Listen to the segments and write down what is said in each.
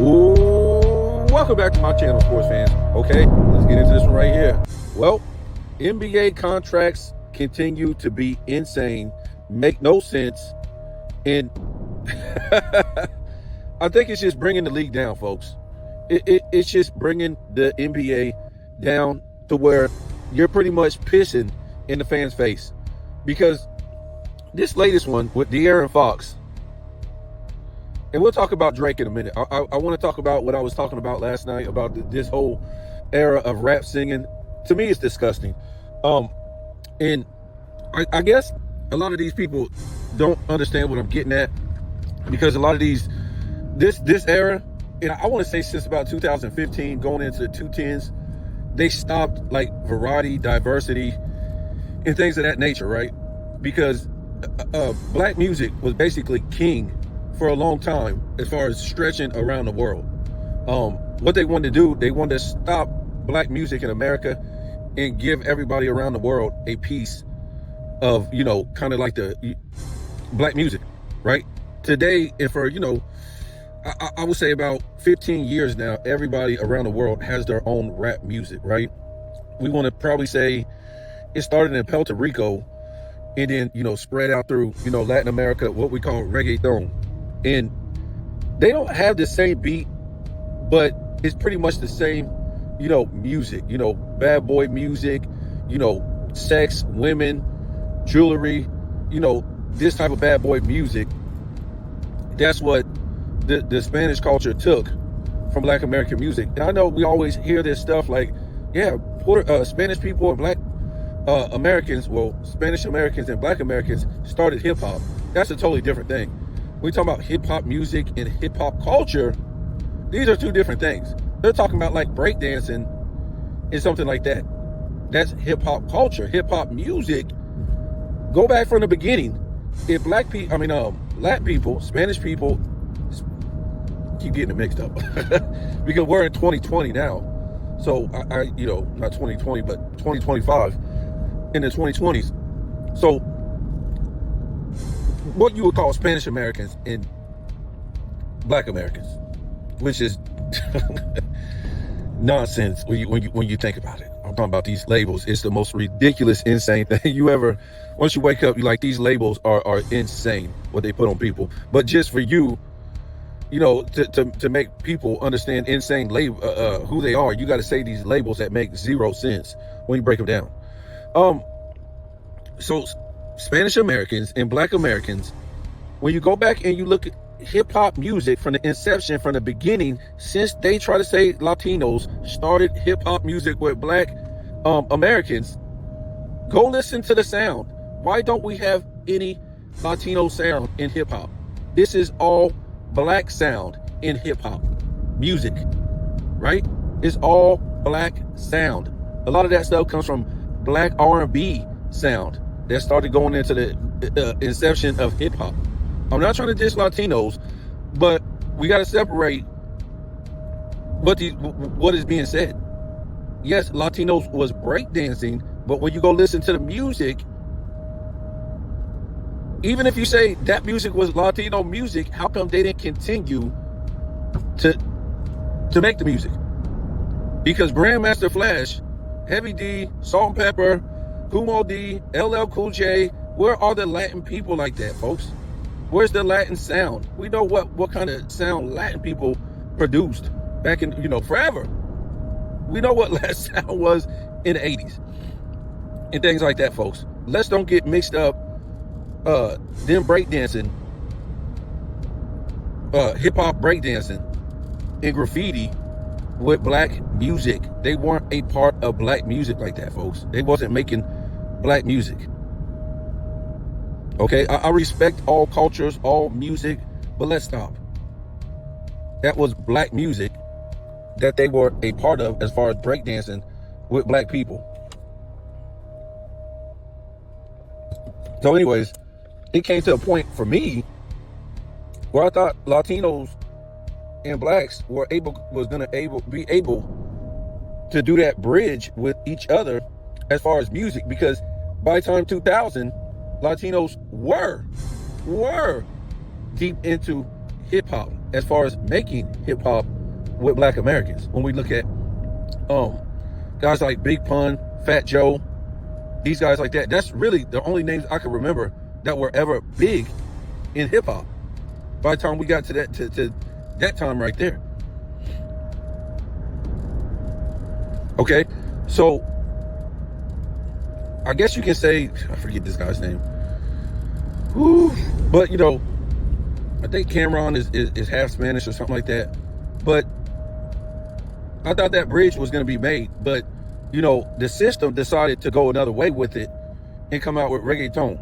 Ooh, welcome back to my channel, sports fans. Okay, let's get into this one right here. Well, NBA contracts continue to be insane, make no sense, and I think it's just bringing the league down, folks. It's just bringing the NBA down to where you're pretty much pissing in the fans' face, because this latest one with De'Aaron Fox, and we'll talk about Drake in a minute. I want to talk about what I was talking about last night about this whole era of rap singing. To me, it's disgusting. And I guess a lot of these people don't understand what I'm getting at, because a lot of this era, and I want to say since about 2015 going into the 2010s, they stopped like variety, diversity, and things of that nature, right? Because black music was basically king for a long time as far as stretching around the world. What they wanted to do, they wanted to stop black music in America and give everybody around the world a piece of, kind of like the black music, right? Today, and for, I would say about 15 years now, everybody around the world has their own rap music, right? We want to probably say it started in Puerto Rico and then, spread out through, Latin America, what we call reggaeton. And they don't have the same beat, but it's pretty much the same, music, bad boy music, sex, women, jewelry, this type of bad boy music. That's what the Spanish culture took from Black American music. And I know we always hear this stuff like, yeah, Spanish people and Black Americans, well, Spanish Americans and Black Americans started hip hop. That's a totally different thing. We talk about hip hop music and hip hop culture. These are two different things. They're talking about like breakdancing and something like that. That's hip hop culture. Hip hop music, go back from the beginning. If Latin people, Spanish people, keep getting it mixed up because we're in 2020 now. So I not 2020, but 2025 in the 2020s. So what you would call Spanish Americans and Black Americans, which is nonsense when you think about it. I'm talking about these labels. It's the most ridiculous, insane thing you ever. Once you wake up, you like, these labels are insane what they put on people. But just for you, to make people understand insane label who they are, you got to say these labels that make zero sense when you break them down. So Spanish Americans and Black Americans, when you go back and you look at hip hop music from the inception, from the beginning, since they try to say Latinos started hip hop music with Black Americans, go listen to the sound. Why don't we have any Latino sound in hip hop? This is all Black sound in hip hop music, right? It's all Black sound. A lot of that stuff comes from Black R&B sound that started going into the inception of hip hop. I'm not trying to diss Latinos, but we got to separate what is being said. Yes, Latinos was breakdancing, but when you go listen to the music, even if you say that music was Latino music, how come they didn't continue to make the music? Because Grandmaster Flash, Heavy D, Salt-N-Pepa, Kumo D, LL Cool J, where are the Latin people like that, folks? Where's the Latin sound? We know what kind of sound Latin people produced back in, forever. We know what Latin sound was in the 80s and things like that, folks. Let's don't get mixed up them breakdancing, hip-hop breakdancing and graffiti with Black music. They weren't a part of Black music like that, folks. They wasn't making Black music. Okay, I respect all cultures, all music, but let's stop. That was Black music that they were a part of as far as breakdancing with Black people. So anyways, it came to a point for me where I thought Latinos and Blacks were gonna be able to do that bridge with each other as far as music, because by the time 2000, Latinos were deep into hip hop. as far as making hip hop with Black Americans. When we look at guys like Big Pun, Fat Joe, these guys like that, that's really the only names I can remember that were ever big in hip hop. By the time we got to that time right there. Okay, so I guess you can say, I forget this guy's name. Whew. But you know, I think Cameron is half Spanish or something like that. But I thought that bridge was going to be made, but you know, the system decided to go another way with it and come out with reggaeton.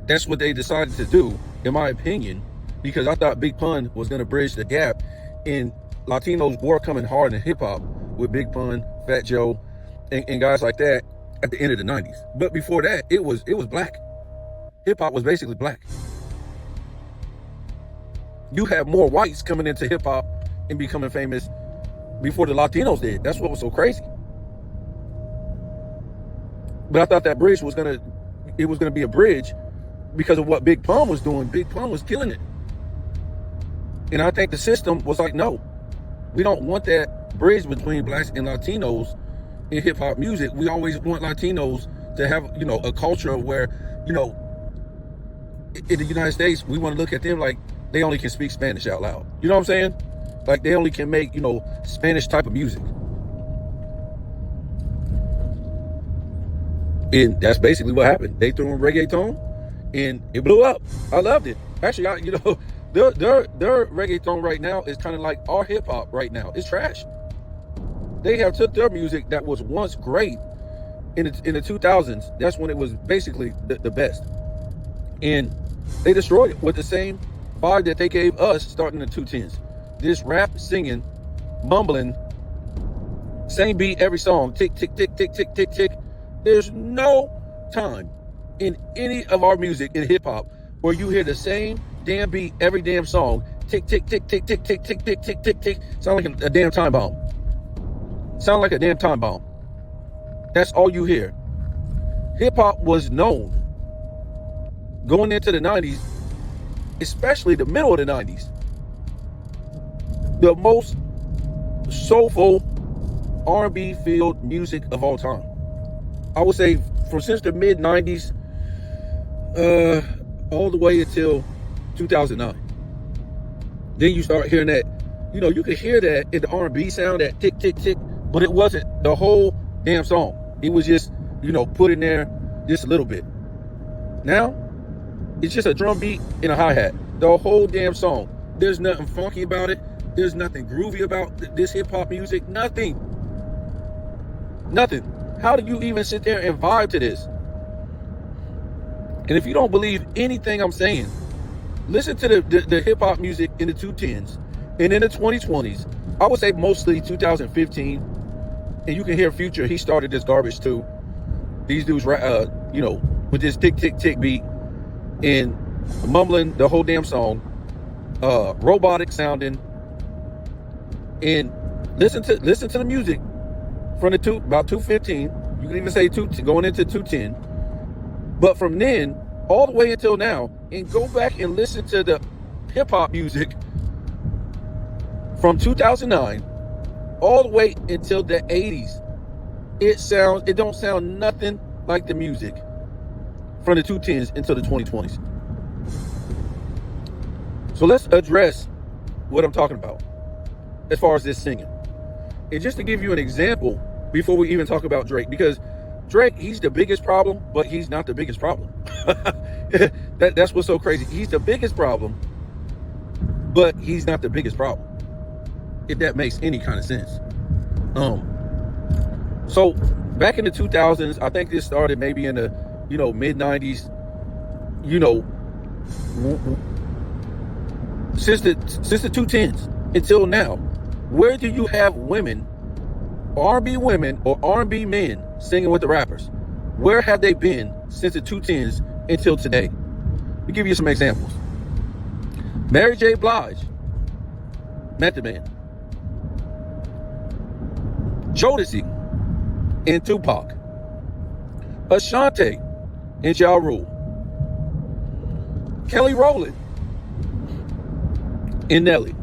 That's what they decided to do, in my opinion, because I thought Big Pun was going to bridge the gap, and Latinos were coming hard in hip hop with Big Pun, Fat Joe, and guys like that at the end of the 90s. But before that, it was black. Hip hop was basically black. You had more whites coming into hip hop and becoming famous before the Latinos did. That's what was so crazy. But I thought that bridge was gonna be a bridge because of what Big Pun was doing. Big Pun was killing it. And I think the system was like, no, we don't want that bridge between blacks and Latinos in hip hop music. We always want Latinos to have, you know, a culture where, you know, in the United States, we want to look at them like they only can speak Spanish out loud. You know what I'm saying? Like they only can make, you know, Spanish type of music. And that's basically what happened. They threw in reggaeton and it blew up. I loved it. Actually, you know, their reggaeton right now is kind of like our hip hop right now. It's trash. They have took their music that was once great in the 2000s. That's when it was basically the best. And they destroyed it with the same vibe that they gave us starting in the 2010s. This rap, singing, mumbling, same beat every song, tick, tick, tick, tick, tick, tick, tick. There's no time in any of our music in hip hop where you hear the same damn beat every damn song, tick, tick, tick, tick, tick, tick, tick, tick, tick, tick, tick. Sound like a damn time bomb. Sound like a damn time bomb. That's all you hear. Hip hop was known going into the 90s, especially the middle of the 90s, the most soulful R&B filled music of all time. I would say since the mid 90s, all the way until 2009. Then you start hearing that, you know, you could hear that in the R&B sound, that tick, tick, tick, but it wasn't the whole damn song. It was just, you know, put in there just a little bit. Now, it's just a drum beat and a hi-hat. The whole damn song. There's nothing funky about it. There's nothing groovy about this hip-hop music. Nothing. Nothing. How do you even sit there and vibe to this? And if you don't believe anything I'm saying, listen to the hip-hop music in the 2010s and in the 2020s. I would say mostly 2015. And you can hear Future. He started this garbage too. These dudes, you know, with this tick, tick, tick beat and mumbling the whole damn song, robotic sounding. And listen to the music from about 215. You can even say going into 210. But from then all the way until now, and go back and listen to the hip hop music from 2009 all the way until the 80s. It don't sound nothing like the music from the 2010s until the 2020s. So let's address what I'm talking about as far as this singing. And just to give you an example before we even talk about Drake, because Drake, he's the biggest problem, but he's not the biggest problem. That's what's so crazy. He's the biggest problem, but he's not the biggest problem, if that makes any kind of sense. So back in the 2000s, I think this started maybe in the, you know, mid 90s, you know, since the 2010s until now, where do you have women, R&B women or R&B men singing with the rappers? Where have they been since the 2010s until today? Let me give you some examples. Mary J. Blige, Method Man. Jodeci and Tupac. Ashanti and Ja Rule. Kelly Rowland and Nelly.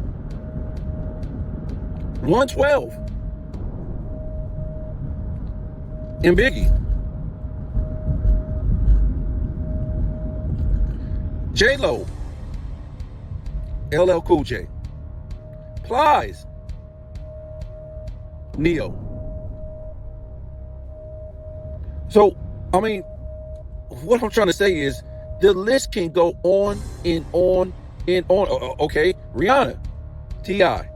112. And Biggie. J-Lo. LL Cool J. Plies. Neo. So, I mean, what I'm trying to say is the list can go on and on and on. Okay, Rihanna, T.I.,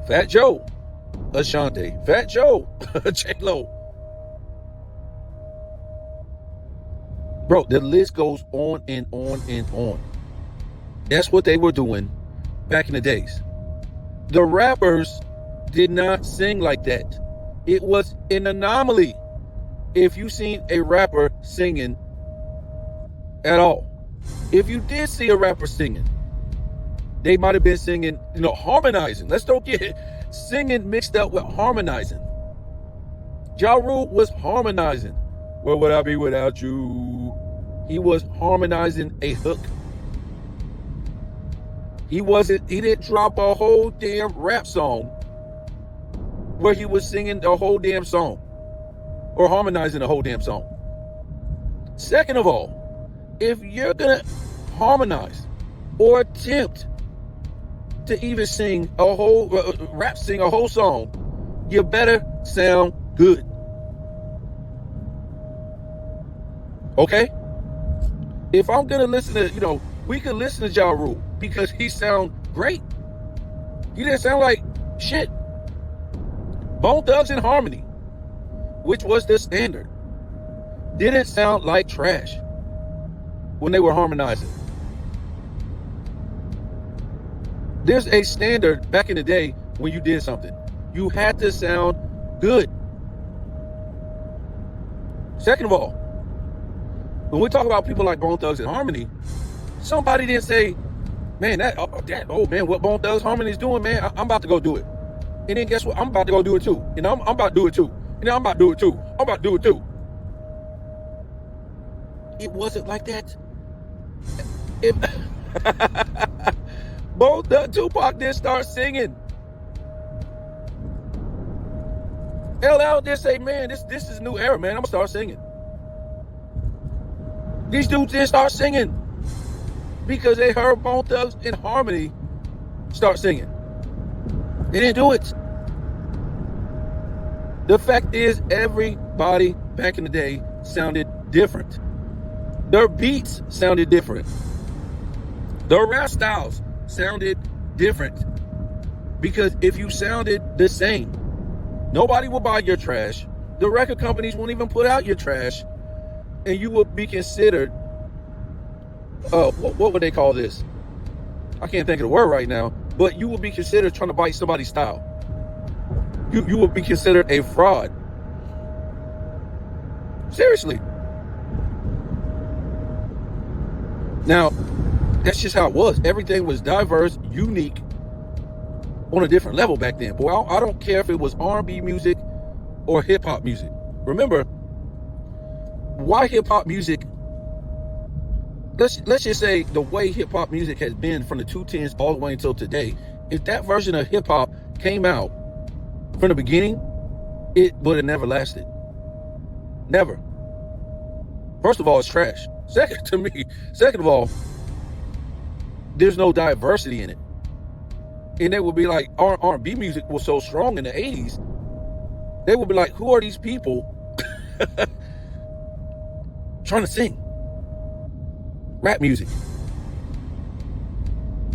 Fat Joe, Ashanti, Fat Joe, J-Lo. Bro, the list goes on and on and on. That's what they were doing back in the days. The rappers did not sing like that. It was an anomaly. If you seen a rapper singing at all, if you did see a rapper singing, they might have been singing, harmonizing. Let's don't get it. Singing mixed up with harmonizing. Ja Rule was harmonizing. Where would I be without you? He was harmonizing a hook. He didn't drop a whole damn rap song where he was singing the whole damn song or harmonizing the whole damn song. Second of all, if you're gonna harmonize or attempt to even sing a whole sing a whole song, you better sound good. Okay? If I'm gonna listen to, we could listen to Ja Rule because he sound great. He didn't sound like shit. Bone Thugs and Harmony, which was the standard, didn't sound like trash when they were harmonizing. There's a standard back in the day when you did something. You had to sound good. Second of all, when we talk about people like Bone Thugs and Harmony, somebody didn't say, man, what Bone Thugs Harmony is doing, man, I'm about to go do it. And then guess what? I'm about to go do it too. I'm about to do it too. I'm about to do it too. I'm about to do it too. It wasn't like that. Tupac didn't start singing. LL did say, man, this is a new era, man. I'm gonna start singing. These dudes didn't start singing because they heard Bone Thugs and Harmony start singing. They didn't do it. The fact is, everybody back in the day sounded different. Their beats sounded different. Their rap styles sounded different. Because if you sounded the same, nobody will buy your trash. The record companies won't even put out your trash. And you will be considered, what would they call this? I can't think of the word right now. But you will be considered trying to bite somebody's style. You will be considered a fraud. Seriously. Now, that's just how it was. Everything was diverse, unique, on a different level back then. Boy, I don't care if it was R&B music or hip-hop music. Remember, why hip-hop music, let's just say the way hip-hop music has been from the 210s all the way until today, if that version of hip-hop came out from the beginning, it would have never lasted. Never. First of all, it's trash. Second of all, there's no diversity in it. And they would be like, R&B music was so strong in the 80s. They would be like, who are these people trying to sing rap music?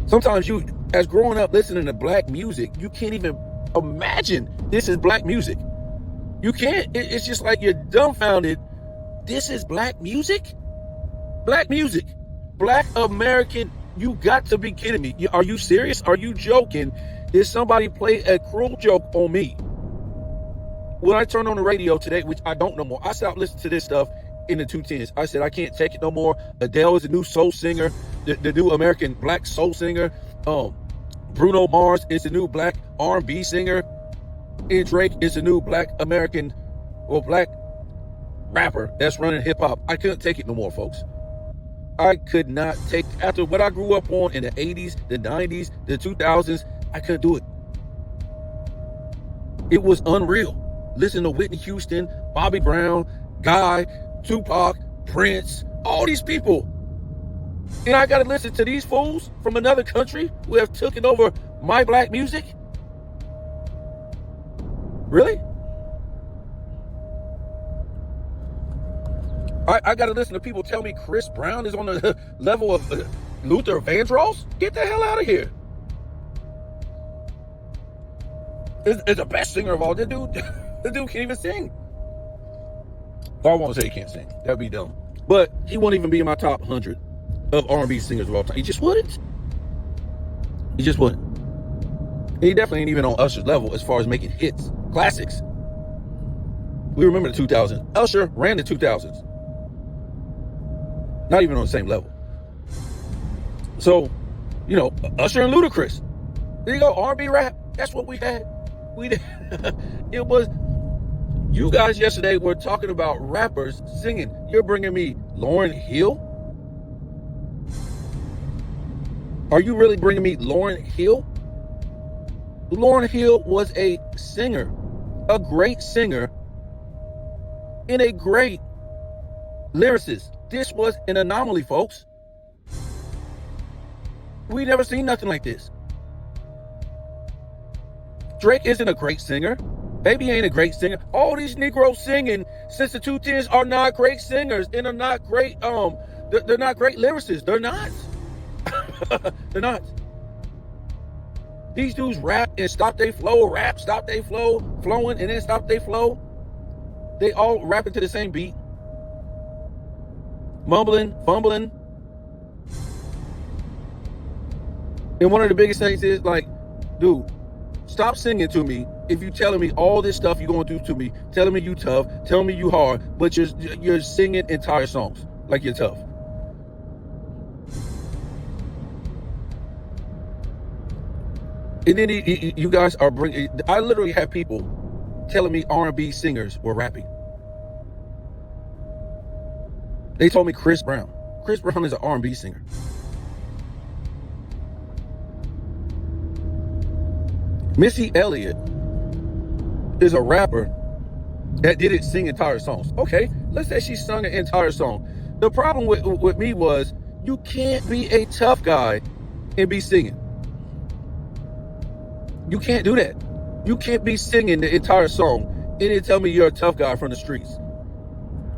Sometimes you, as growing up listening to black music, you can't even imagine this is black music. You can't. It's just like you're dumbfounded. This is black music? Black music. Black American. You got to be kidding me. Are you serious? Are you joking? Did somebody play a cruel joke on me? When I turned on the radio today, which I don't no more, I stopped listening to this stuff in the 210s. I said, I can't take it no more. Adele is a new soul singer, the new American black soul singer. Bruno Mars is the new black R&B singer. And Drake is the new black American or black rapper that's running hip hop. I couldn't take it no more, folks. I could not take, after what I grew up on in the 80s, the 90s, the 2000s, I couldn't do it. It was unreal. Listen to Whitney Houston, Bobby Brown, Guy, Tupac, Prince, all these people. And I gotta listen to these fools from another country who have taken over my black music? Really? I gotta listen to people tell me Chris Brown is on the level of Luther Vandross? Get the hell out of here. Is the best singer of all. The dude can't even sing. Well, I won't say he can't sing. That'd be dumb. But he won't even be in my top 100 of R&B singers of all time. He just wouldn't. He just wouldn't. And he definitely ain't even on Usher's level as far as making hits, classics. We remember the 2000s. Usher ran the 2000s. Not even on the same level. So, you know, Usher and Ludacris. There you go, R&B rap. That's what we had. It was, you guys yesterday were talking about rappers singing. You're bringing me Lauryn Hill? Are you really bringing me Lauryn Hill? Lauryn Hill was a singer, a great singer, and a great lyricist. This was an anomaly, folks. We never seen nothing like this. Drake isn't a great singer. Baby ain't a great singer. All these Negroes singing since the 2010s are not great singers and are not great. They're not great lyricists. They're not. They're not. These dudes rap and stop they flow, rap, stop they flow, flowing and then stop they flow. They all rapping to the same beat. Mumbling, fumbling. And one of the biggest things is like, dude, stop singing to me if you telling me all this stuff you're going to do to me, telling me you tough, telling me you hard, but you're singing entire songs like you're tough. And then you guys are bringing, I literally have people telling me R&B singers were rapping. They told me Chris Brown. Chris Brown is an R&B singer. Missy Elliott is a rapper that didn't sing entire songs. Okay, let's say she sung an entire song. The problem with me was you can't be a tough guy and be singing. You can't do that. You can't be singing the entire song and then tell me you're a tough guy from the streets.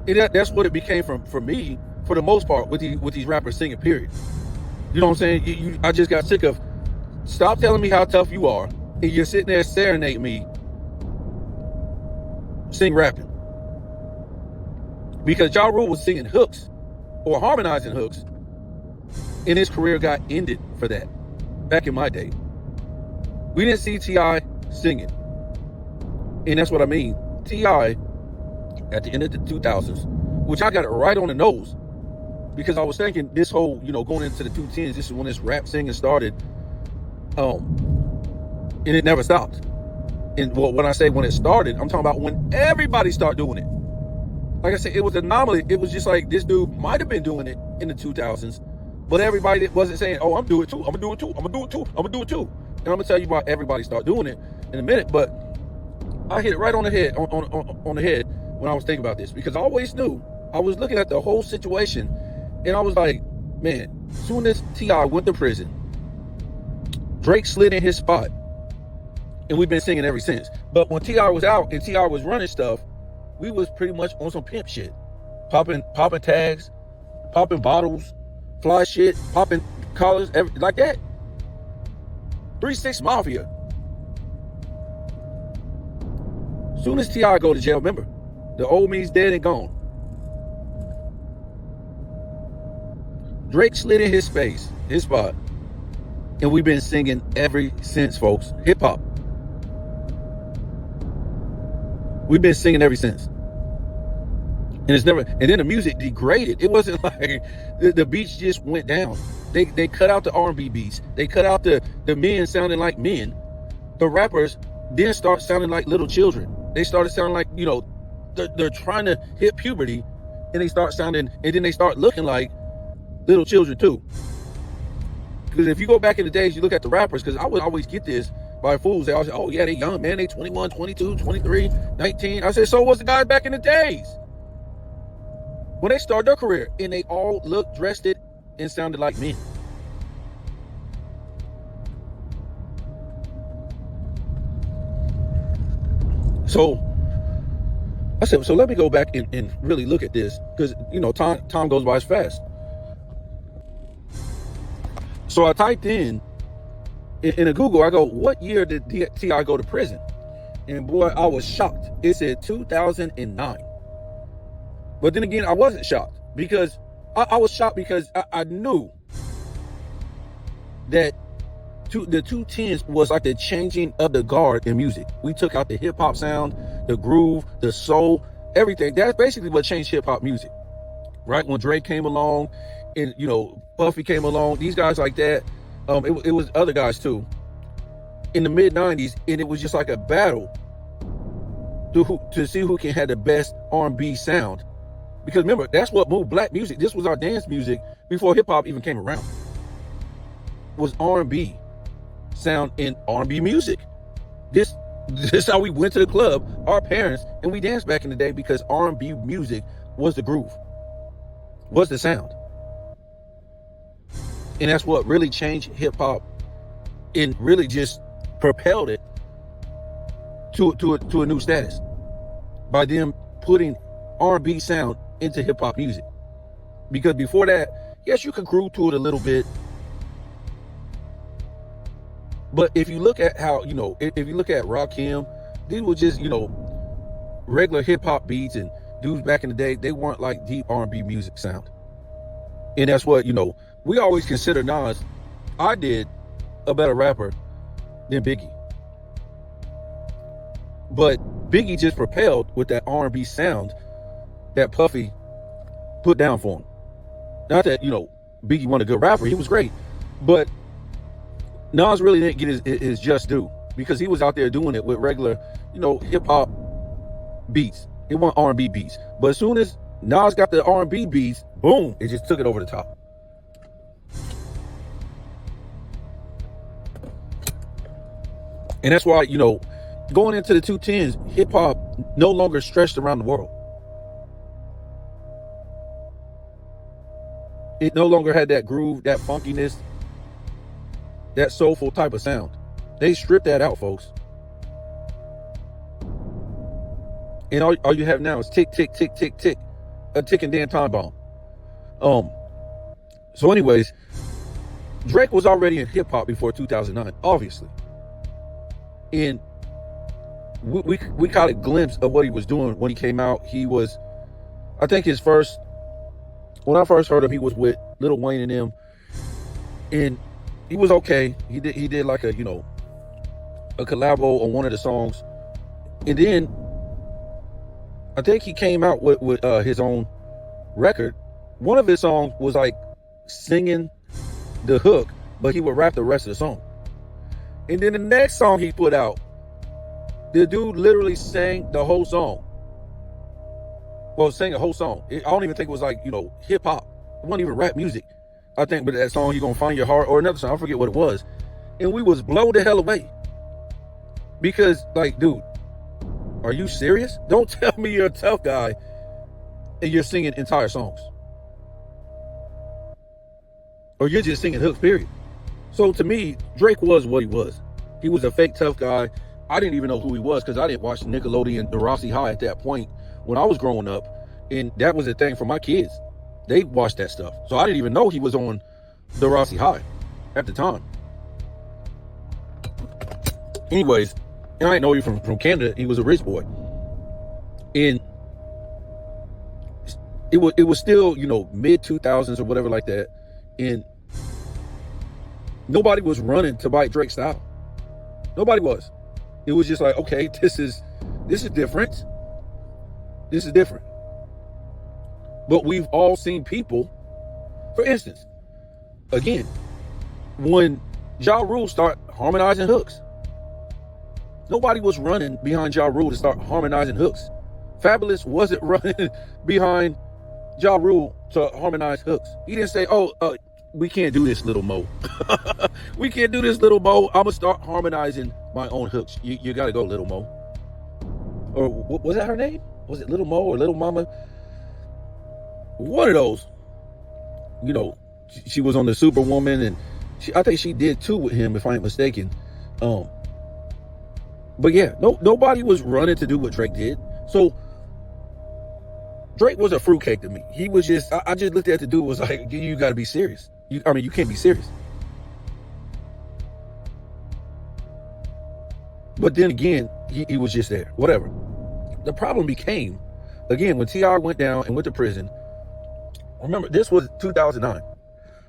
And that's what it became for me, for the most part, with these rappers singing, period. You know what I'm saying? I just got sick of, stop telling me how tough you are, and you're sitting there serenading me, sing rapping. Because Ja Rule was singing hooks, or harmonizing hooks, and his career got ended for that, back in my day. We didn't see T.I. singing. And that's what I mean. T.I., at the end of the 2000s, which I got it right on the nose, because I was thinking this whole, going into the 2010s, this is when this rap singing started, and it never stopped. And when I say when it started, I'm talking about when everybody started doing it. Like I said, it was an anomaly. It was just like this dude might have been doing it in the 2000s, but everybody wasn't saying, oh, I'm doing it too, I'm gonna do it too, I'm gonna do it too, I'm gonna do it too. And I'm gonna tell you why everybody started doing it in a minute, but I hit it right on the head, on the head when I was thinking about this, because I always knew, I was looking at the whole situation, and I was like, man, soon as T.I. went to prison, Drake slid in his spot, and we've been singing ever since. But when T.I. was out and T.I. was running stuff, we was pretty much on some pimp shit, popping tags, popping bottles, fly shit, popping collars, like that. 3 6 Mafia. Soon as T.I. go to jail, remember, the old me's dead and gone. Drake slid in his space, his spot, and we've been singing ever since, folks. Hip hop. We've been singing ever since. And it's never, and then the music degraded. It wasn't like the beats just went down. They cut out the R&B beats. They cut out the men sounding like men. The rappers then start sounding like little children. They started sounding like, they're trying to hit puberty, and they start sounding, and then they start looking like little children too. Because if you go back in the days, you look at the rappers, because I would always get this, by fools. They all say, oh yeah, they young, man. They 21, 22, 23, 19. I said, so was the guys back in the days when they started their career, and they all looked, dressed it, and sounded like men. So I said, so let me go back and really look at this, because time goes by fast. So I typed in a Google, I go, what year did T.I. go to prison? And boy, I was shocked. It said 2009. But then again, I wasn't shocked, because I was shocked because I knew that the 2010s was like the changing of the guard in music. We took out the hip hop sound, the groove, the soul, everything. That's basically what changed hip hop music, right? When Drake came along, and Puffy came along, these guys like that. It was other guys too in the mid 90s, and it was just like a battle to see who can have the best R&B sound. Because remember, that's what moved black music. This was our dance music before hip hop even came around. It was R&B sound and R&B music. This is how we went to the club, our parents, and we danced back in the day, because R&B music was the groove, was the sound. And that's what really changed hip hop and really just propelled it to a new status by them putting R&B sound into hip hop music. Because before that, yes, you could groove to it a little bit. But if you look at how, if you look at Rakim, these were just, regular hip hop beats, and dudes back in the day, they weren't like deep R&B music sound. And that's what, we always consider Nas, I did, a better rapper than Biggie. But Biggie just propelled with that R&B sound that Puffy put down for him. Not that, Biggie wasn't a good rapper, he was great. But Nas really didn't get his just due, because he was out there doing it with regular, hip hop beats. It wasn't R&B beats. But as soon as Nas got the R&B beats, boom, it just took it over the top. And that's why, going into the 2010s, hip hop no longer stretched around the world. It no longer had that groove, that funkiness, that soulful type of sound. They stripped that out, folks. And all you have now is tick, tick, tick, tick, tick. A ticking damn time bomb. So anyways, Drake was already in hip hop before 2009, obviously. And we caught a glimpse of what he was doing when he came out. He was, I think when I first heard him, he was with Lil Wayne and them. And he was okay. He did like a collabo on one of the songs. And then I think he came out with his own record. One of his songs was like singing the hook, but he would rap the rest of the song. And then the next song he put out, the dude literally sang the whole song. Well, sang a whole song. I don't even think it was like, hip hop. It wasn't even rap music. I think, but that song, "You Gonna Find Your Heart," or another song, I forget what it was. And we was blown the hell away. Because, like, dude, are you serious? Don't tell me you're a tough guy and you're singing entire songs. Or you're just singing hooks, period. So to me, Drake was what he was. He was a fake tough guy. I didn't even know who he was, because I didn't watch Nickelodeon, Degrassi High at that point when I was growing up. And that was the thing for my kids. They watched that stuff. So I didn't even know he was on Degrassi High at the time. Anyways, and I didn't know he from Canada. He was a rich boy. And it was still, mid 2000s or whatever like that. And nobody was running to bite Drake's style. Nobody was. It was just like, okay, this is different. This is different. But we've all seen people, for instance, again, when Ja Rule started harmonizing hooks, nobody was running behind Ja Rule to start harmonizing hooks. Fabulous wasn't running behind Ja Rule to harmonize hooks. He didn't say, we can't do this, Little Mo. We can't do this, Little Mo. I'm going to start harmonizing my own hooks. You got to go, Little Mo. Or was that her name? Was it Little Mo or Little Mama? One of those. You know, she was on the Superwoman, and I think she did too with him, if I ain't mistaken. But yeah, nobody was running to do what Drake did. So Drake was a fruitcake to me. He was just, I just looked at the dude, was like, you got to be serious. You can't be serious. But then again, he was just there, whatever. The problem became, again, when T.I. went down and went to prison. Remember, this was 2009.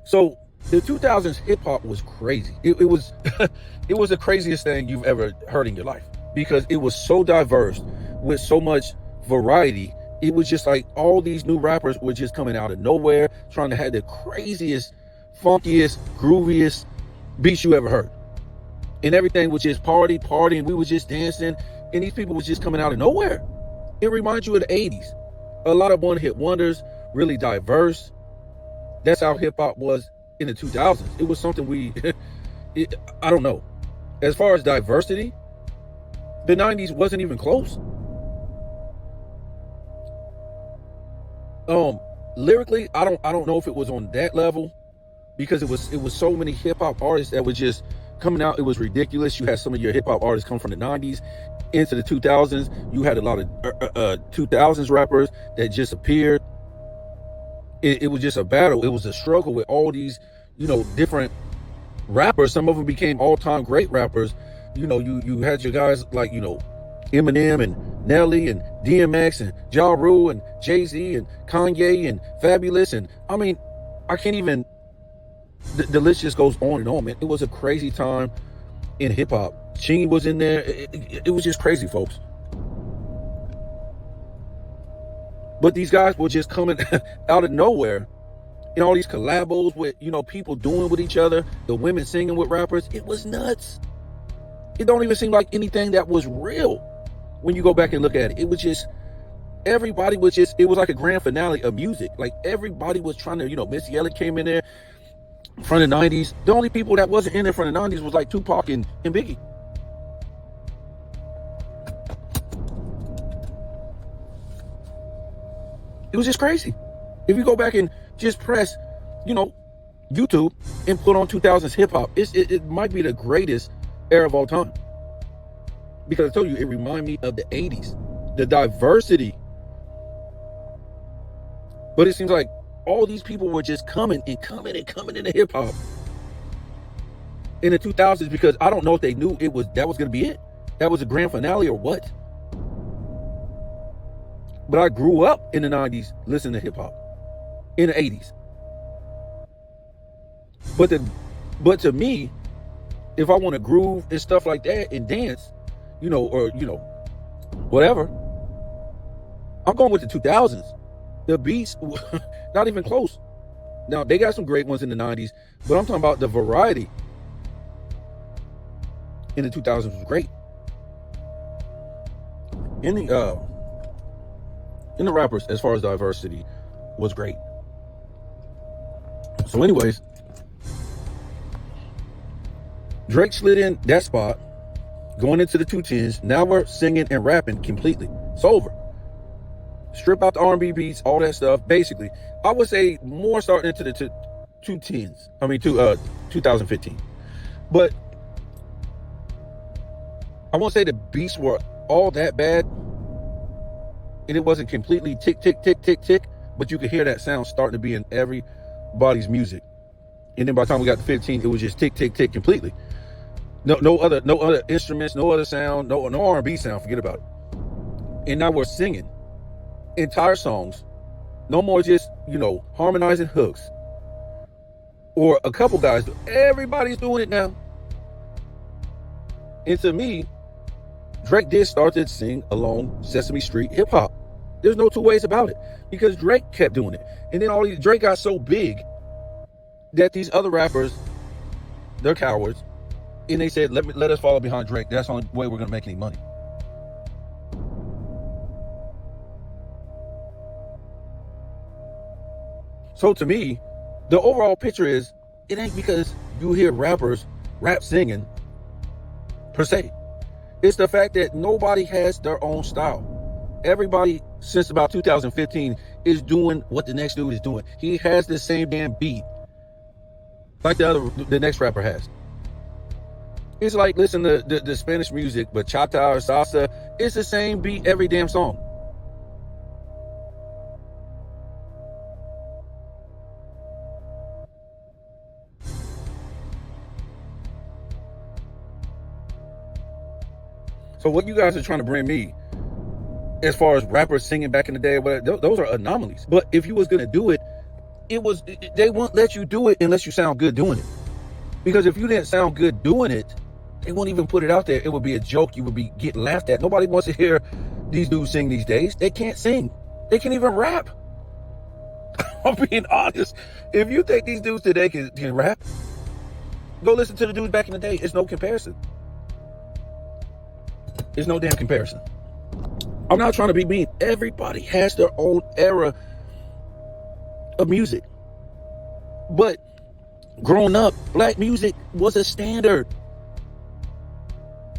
So the 2000s hip hop was crazy. It was, it was the craziest thing you've ever heard in your life, because it was so diverse with so much variety. It was just like all these new rappers were just coming out of nowhere, trying to have the craziest, funkiest, grooviest beats you ever heard. And everything was just party, and we was just dancing, and these people was just coming out of nowhere. It reminds you of the 80s. A lot of one-hit wonders, really diverse. That's how hip-hop was in the 2000s. It was something I don't know. As far as diversity, the 90s wasn't even close. Lyrically, I don't know if it was on that level, because it was so many hip-hop artists that were just coming out. It was ridiculous. You had some of your hip-hop artists come from the 90s into the 2000s. You had a lot of 2000s rappers that just appeared. It was just a battle. It was a struggle with all these, different rappers. Some of them became all-time great rappers. You had your guys like, Eminem and Nelly and DMX and Ja Rule and Jay-Z and Kanye and Fabulous. And I can't even, the list just goes on and on, man. It was a crazy time in hip hop. Sheen was in there. It was just crazy, folks. But these guys were just coming out of nowhere, and all these collabos with, people doing with each other, the women singing with rappers. It was nuts. It don't even seem like anything that was real when you go back and look at it. It was just, everybody was just, it was like a grand finale of music. Like everybody was trying to, Missy Elliott came in there from the 90s. The only people that wasn't in there from the 90s was like Tupac and Biggie. It was just crazy. If you go back and just press, YouTube and put on 2000s hip hop, it might be the greatest era of all time. Because I told you, it reminded me of the 80s, the diversity. But it seems like all these people were just coming into hip hop in the 2000s, because I don't know if they knew that was going to be it. That was a grand finale or what. But I grew up in the 90s listening to hip hop, in the 80s. But to me, if I want to groove and stuff like that and dance, or whatever, I'm going with the 2000s. The beats, not even close. Now, they got some great ones in the 90s, but I'm talking about the variety in the 2000s was great. In the rappers, as far as diversity, was great. So anyways, Drake slid in that spot, going into the 210s. Now we're singing and rapping completely. It's over. Strip out the R&B beats, all that stuff. Basically, I would say more starting into the 2010s. 2015. But I won't say the beats were all that bad, and it wasn't completely tick, tick, tick, tick, tick, but you could hear that sound starting to be in everybody's music. And then by the time we got to 15, it was just tick, tick, tick completely. No other instruments, no other sound, no R&B sound, forget about it. And now we're singing entire songs. No more just, harmonizing hooks. Or a couple guys. Everybody's doing it now. And to me, Drake did start to sing along Sesame Street hip hop. There's no two ways about it, because Drake kept doing it. And then Drake got so big that these other rappers, they're cowards, and they said, let us follow behind Drake. That's the only way we're gonna make any money. So to me, the overall picture is, it ain't because you hear rappers rap singing per se. It's the fact that nobody has their own style. Everybody since about 2015 is doing what the next dude is doing. He has the same damn beat like the next rapper has. It's like listen to the Spanish music, bachata or salsa. It's the same beat every damn song. So what you guys are trying to bring me as far as rappers singing back in the day, those are anomalies. But if you was gonna do it, they won't let you do it unless you sound good doing it. Because if you didn't sound good doing it, they won't even put it out there. It would be a joke. You would be getting laughed at. Nobody wants to hear these dudes sing these days. They can't sing. They can't even rap. I'm being honest. If you think these dudes today can rap, go listen to the dudes back in the day. It's no comparison. It's no damn comparison. I'm not trying to be mean. Everybody has their own era of music. But growing up, black music was a standard.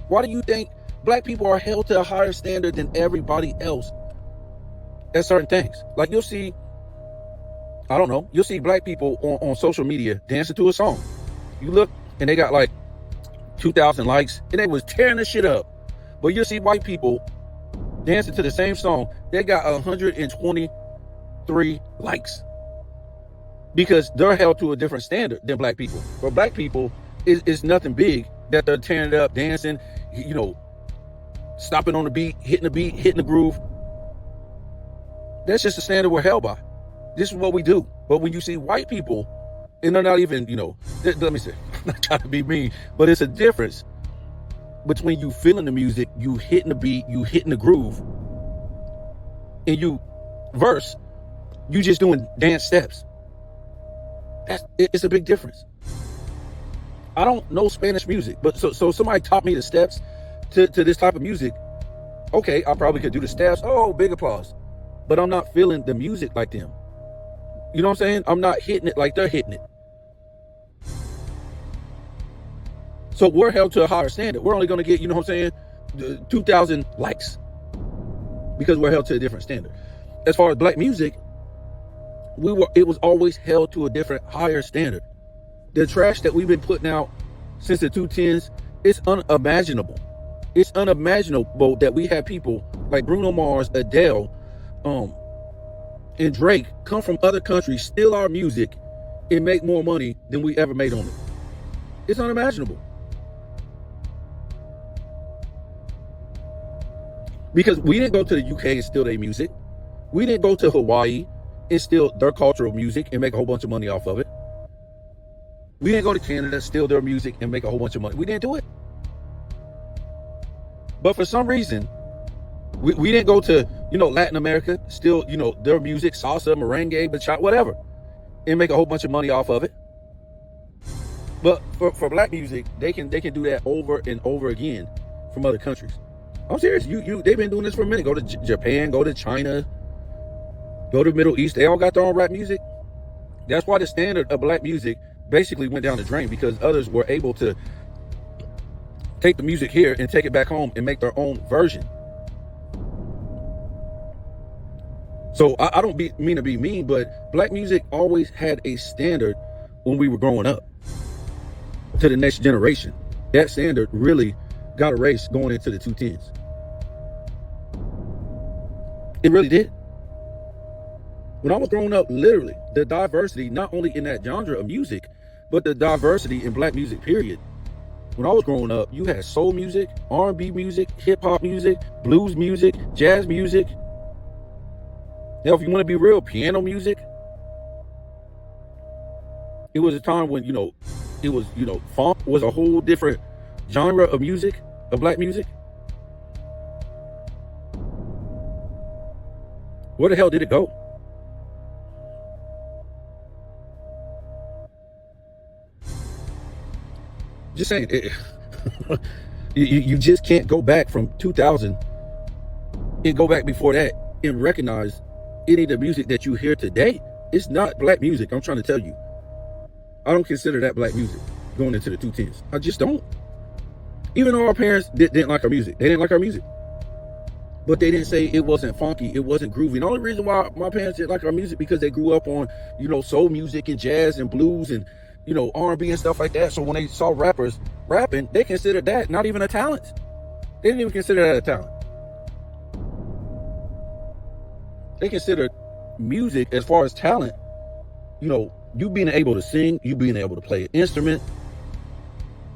Why do you think black people are held to a higher standard than everybody else at certain things? Like you'll see, I don't know, you'll see black people on social media dancing to a song. You look and they got like 2,000 likes and they was tearing the shit up. But you'll see white people dancing to the same song. They got 123 likes because they're held to a different standard than black people. For black people, it's nothing big that they're tearing it up, dancing, you know, stopping on the beat, hitting the groove. That's just the standard we're held by. This is what we do. But when you see white people, and they're not even, you know, let me say, I'm not trying to be mean, but it's a difference between you feeling the music, you hitting the beat, you hitting the groove, and you verse, you just doing dance steps. It's a big difference. I don't know Spanish music, but so somebody taught me the steps to this type of music. Okay, I probably could do the steps. Oh, big applause. But I'm not feeling the music like them. You know what I'm saying? I'm not hitting it like they're hitting it. So we're held to a higher standard. We're only going to get, you know what I'm saying, 2,000 likes because we're held to a different standard. As far as black music, it was always held to a different, higher standard. The trash that we've been putting out since the 2010s, it's unimaginable. It's unimaginable that we have people like Bruno Mars, Adele, and Drake come from other countries, steal our music, and make more money than we ever made on it. It's unimaginable. Because we didn't go to the UK and steal their music. We didn't go to Hawaii and steal their cultural music and make a whole bunch of money off of it. We didn't go to Canada, steal their music, and make a whole bunch of money. We didn't do it. But for some reason, we didn't go to, you know, Latin America, steal, you know, their music, salsa, merengue, bachata, whatever, and make a whole bunch of money off of it. But for black music, they can do that over and over again from other countries. I'm serious. They've been doing this for a minute. Go to Japan, go to China, go to the Middle East. They all got their own rap music. That's why the standard of black music basically went down the drain, because others were able to take the music here and take it back home and make their own version. So I don't mean to be mean, but black music always had a standard when we were growing up to the next generation. That standard really got erased going into the 2010s. It really did. When I was growing up, literally, the diversity, not only in that genre of music, but the diversity in black music, period. When I was growing up, you had soul music, R&B music, hip hop music, blues music, jazz music. Now, if you want to be real, piano music. It was a time when, funk was a whole different genre of music, of black music. Where the hell did it go? Just saying, you just can't go back from 2000 and go back before that and recognize any of the music that you hear today. It's not black music. I'm trying to tell you. I don't consider that black music going into the 2010s. I just don't. Even though our parents didn't like our music. They didn't like our music. But they didn't say it wasn't funky, it wasn't groovy. The only reason why my parents didn't like our music because they grew up on, soul music and jazz and blues and, R&B and stuff like that. So when they saw rappers rapping, they considered that not even a talent. They didn't even consider that a talent. They considered music as far as talent, you being able to sing, you being able to play an instrument,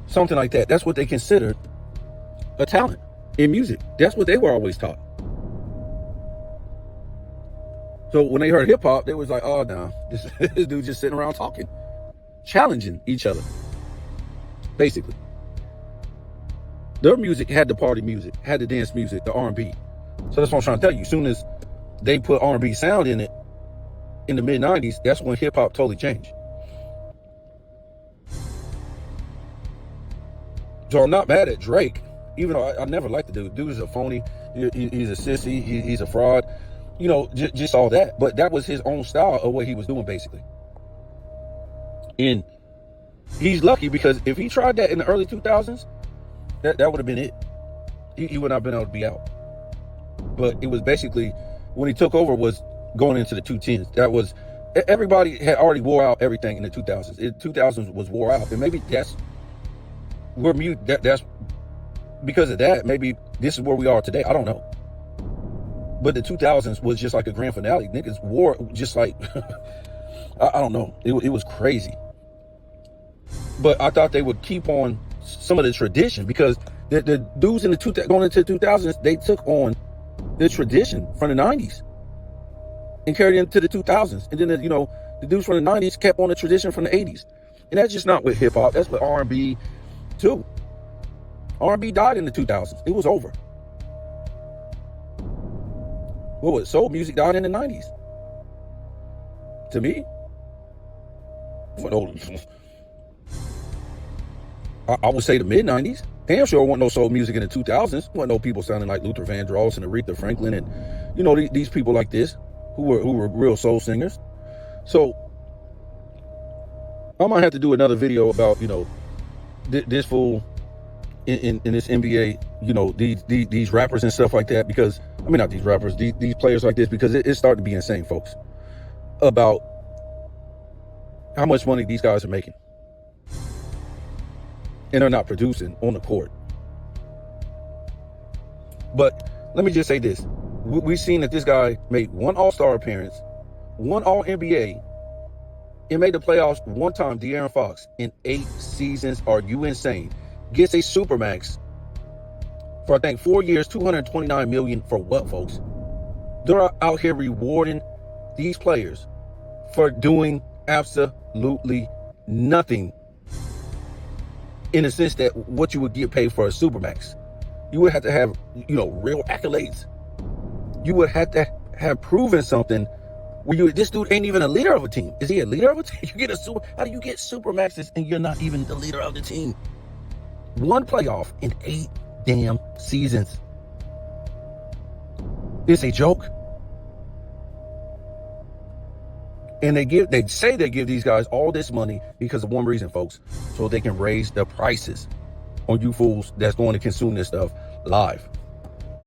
something like that. That's what they considered a talent in music. That's what they were always taught. So when they heard hip hop, they was like, oh no, this dude just sitting around talking, challenging each other, basically. Their music had the party music, had the dance music, the R&B. So that's what I'm trying to tell you. As soon as they put R&B sound in it in the mid-90s, that's when hip hop totally changed. So I'm not mad at Drake, even though I never liked the dude. Dude is a phony. He's a sissy. He's a fraud. Just all that. But that was his own style of what he was doing, basically. And he's lucky because if he tried that in the early 2000s, that would have been it. He would not have been able to be out. But it was basically, when he took over, was going into the 2010s. That was, everybody had already wore out everything in the 2000s. The 2000s was wore out. And maybe that's where that's because of that. Maybe this is where we are today. I don't know. But the 2000s was just like a grand finale. Niggas wore just like, I don't know. It was crazy. But I thought they would keep on some of the tradition because the dudes in the going into the 2000s, they took on the tradition from the 90s and carried it into the 2000s. And then, the dudes from the 90s kept on the tradition from the 80s. And that's just not with hip hop. That's with R&B too. R&B died in the 2000s. It was over. What was soul music died in the 90s? To me, I would say the mid 90s. Damn sure wasn't no soul music in the 2000s. Wasn't no people sounding like Luther Vandross and Aretha Franklin and these people like this who were real soul singers. So I might have to do another video about this fool in this NBA, these rappers and stuff like that, because I mean not these rappers, these players like this, because it's starting to be insane, folks, about how much money these guys are making. And they're not producing on the court. But let me just say this. We've seen that this guy made one All-Star appearance, one All-NBA, and made the playoffs one time, De'Aaron Fox, in 8 seasons. Are you insane? Gets a Supermax for, I think, 4 years, $229 million for what, folks? They're out here rewarding these players for doing absolutely nothing, in the sense that what you would get paid for a Supermax. You would have to have, real accolades. You would have to have proven something where this dude ain't even a leader of a team. Is he a leader of a team? How do you get Supermaxes and you're not even the leader of the team? One playoff in 8 damn seasons. It's a joke. And they say they give these guys all this money because of one reason, folks, so they can raise the prices on you fools that's going to consume this stuff live.